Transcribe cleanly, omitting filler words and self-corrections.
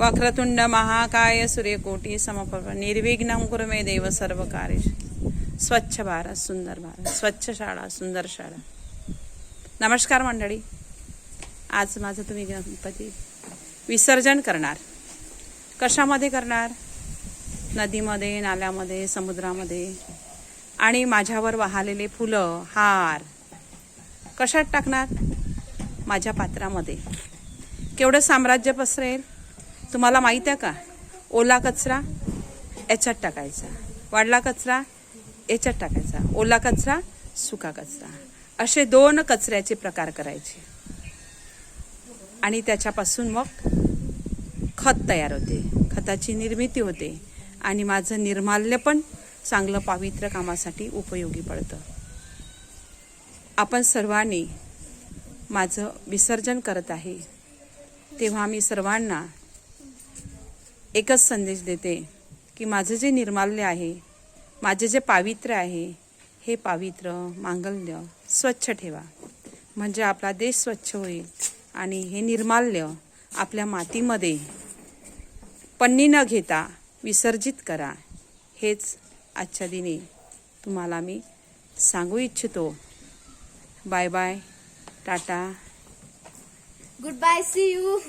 वक्रतुंड महाकाय सूर्यकोटी समप्रभ निर्विघ्नं कुरु मे देव सर्व कार्य। स्वच्छ भारत सुंदर भारत, स्वच्छ शाळा सुंदर शाळा। नमस्कार मंडळी, आज माझं तुम्ही गणपती विसर्जन करणार। कशामध्ये करणार? नदीमध्ये, नाल्यामध्ये, समुद्रामध्ये। आणि माझ्यावर वाहलेले फुलं, हार कशात टाकणार? माझ्या पात्रामध्ये। केवढं साम्राज्य पसरेल तुम्हाला माहित आहे का? ओला कचरा याच्यात टाकायचा, वाढला कचरा याच्यात टाकायचा, ओला कचरा सुका कचरा, असे 2 कचऱ्याचे प्रकार करायचे। आणि त्याच्यापासून मग खत तयार होते, खताची निर्मिती होते आणि माझं निर्माल्य पण चांगलं पवित्र कामासाठी उपयोगी पडतं। आपण सर्वांनी माझं विसर्जन करत आहे तेव्हा मी सर्वांना एकच संदेश देते की माझं जे निर्माल्य आहे, माझे जे पावित्र्य आहे, हे पावित्र मांगल्य स्वच्छ ठेवा, म्हणजे आपला देश स्वच्छ होईल। आणि हे निर्माल्य आपल्या मातीमध्ये पन्नी न घेता विसर्जित करा, हेच आजच्या दिनी तुम्हाला मी सांगू इच्छितो। Bye bye, tata, goodbye, see you.